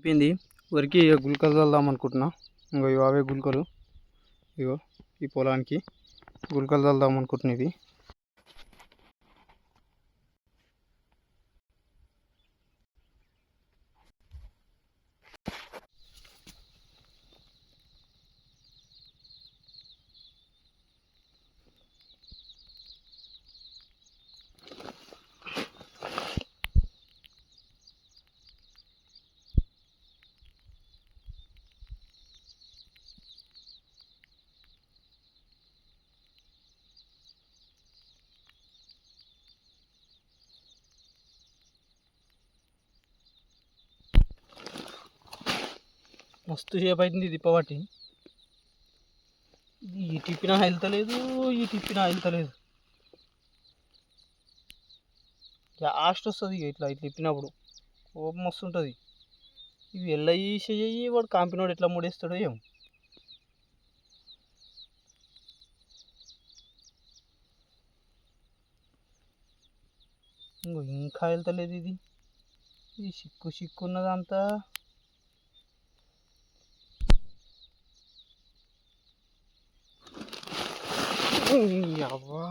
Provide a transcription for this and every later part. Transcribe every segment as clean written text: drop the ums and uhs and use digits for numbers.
అయిపోయింది. వరికి గుళికలు చల్దాం అనుకుంటున్నా. ఇంకో ఇవి అవే గుళికలు. ఇగో ఈ పొలానికి గుళికలు చల్దాం అనుకుంటున్నా. ఇవి మస్తు సేపు అవుతుంది తిప్పబట్టి. ఈ తిప్పినా వెళ్తలేదు, ఈ తిప్పినా వెళ్తలేదు. లాస్ట్ వస్తుంది ఇట్లా తిప్పినప్పుడు. కోపం వస్తుంటుంది. ఇవి ఎల్లయి చెయ్యి వాడు కాంపినోడు ఎట్లా మూడేస్తాడో ఏమో. ఇంకా వెళ్తలేదు ఇది. ఇది సిక్కు ఉన్నదంతా. అవ్వా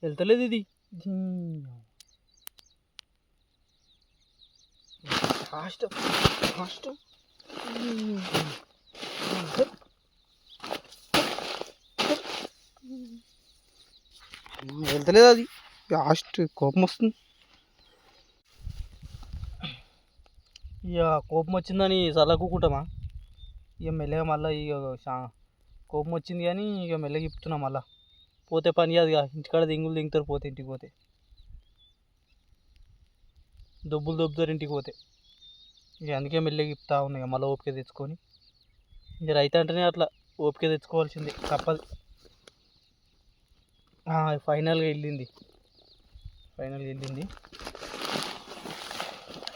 వెళ్తలేదు ఇది. ఫాస్ట్ ఫాస్ట్ వెళ్తలేదు అది. లాస్ట్ కోపం వస్తుంది. ఇక కోపం వచ్చిందని చల్లకుంటామా? ఇక మెల్లగా మళ్ళీ ఇక కోపం వచ్చింది కానీ ఇక మెల్లగా ఇప్పుతున్నాం. మళ్ళీ పోతే పని కాదు ఇక. ఇంటికాడ దింగులు దింగుతారు పోతే, ఇంటికి పోతే దొబ్బులు దొబ్బుతారు ఇంటికి పోతే. ఇక అందుకే మెల్లగా ఇప్పుతా ఉన్నాయి. మళ్ళీ ఓపిక తెచ్చుకొని. ఇక రైతు అంటేనే అట్లా ఓపిక తెచ్చుకోవాల్సిందే, తప్పదు. ఫైనల్గా వెళ్ళింది.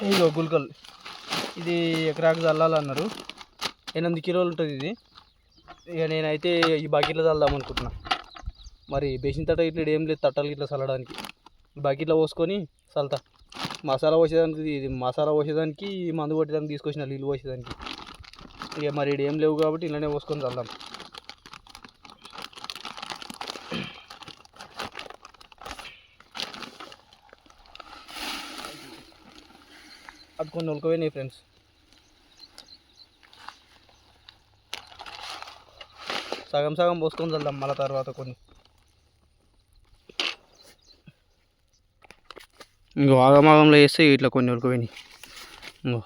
ఇగో గుల్కల్. ఇది ఎకరాకు చల్లాలన్నారు. 8 కిలోలు ఉంటుంది ఇది. ఇక నేనైతే ఈ బకెట్లో చల్దాం అనుకుంటున్నా. మరి బేసిన తట్ట ఇట్లా ఏం లేదు, తట్టలు ఇట్లా చల్లడానికి. బకెట్లో పోసుకొని చల్తా. మసాలా పోసేదానికి మందు కొట్టేదానికి తీసుకొచ్చిన, నీళ్ళు పోసేదానికి. ఇక మరి ఇక్కడ ఏం లేవు కాబట్టి ఇలానే పోసుకొని చల్దాం. అది కొన్ని ఉలకపోయినాయి ఫ్రెండ్స్. సగం సగం పోసుకొని చల్దాం మళ్ళీ తర్వాత కొన్ని. ఇంకో ఆగమాగంలో వేస్తే ఇట్లా కొన్ని ఉలకపోయినాయి. ఇంకో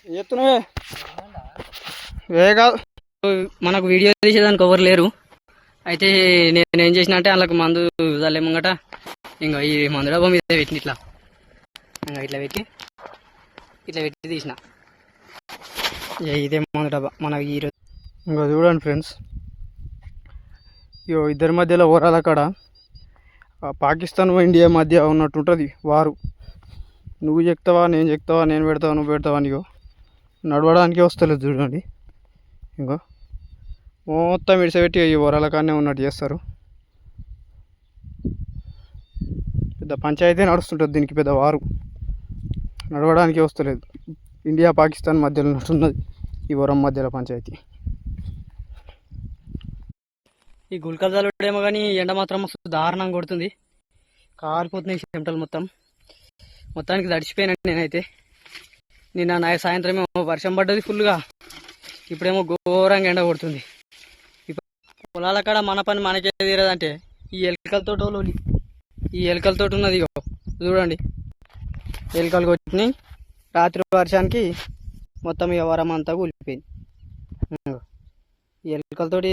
చెప్తున్నావే ఏ కాదు, మనకు వీడియో తీసేదానికి ఎవరు లేరు. అయితే నేను ఏం చేసిన అంటే వాళ్ళకి మందు చల్లే ముంగట ఇంకా ఈ మందు డబ్బా మీద పెట్టిన ఇట్లా ఇంకా ఇట్లా పెట్టి తీసిన. ఇదే మందు డబ్బా మనకి ఈరోజు. ఇంకా చూడండి ఫ్రెండ్స్, ఇగో ఇద్దరి మధ్యలో ఓరాల కాడ పాకిస్తాన్ ఇండియా మధ్య ఉన్నట్టుంటుంది వారు. నువ్వు చెప్తావా నేను చెప్తావా, నేను పెడతావా నువ్వు పెడతావా అని నడవడానికే వస్తలేదు చూడండి. ఇంకో మొత్తం విడిచిపెట్టి ఈ ఓరాల కాడనే ఉన్నట్టు చేస్తారు. పెద్ద పంచాయతీ నడుస్తుంటుంది దీనికి, పెద్ద వారు. నడవడానికే వస్తలేదు. ఇండియా పాకిస్తాన్ మధ్యలో ఉన్నట్టున్నది ఈ ఓరం మధ్యలో పంచాయతీ. ఈ గుల్కల్ చల్లుడేమో కానీ ఎండ మాత్రం మస్తు దారుణంగా కొడుతుంది, కాలిపోతున్నాయి చెమటలు మొత్తానికి తడిచిపోయినాను నేనైతే. నిన్న సాయంత్రం ఏమో వర్షం పడ్డది ఫుల్గా, ఇప్పుడేమో ఘోరంగా ఎండ కొడుతుంది. ఇప్పుడు పొలాల కాడ మన పని మనకే తీరదంటే ఈ ఎలుకలతో ఉన్నది. చూడండి, ఎలుకలు కొట్టినాయి రాత్రి వర్షానికి, మొత్తం ఇక వరం అంతా కూలిపోయింది. ఈ ఎలుకలతోటి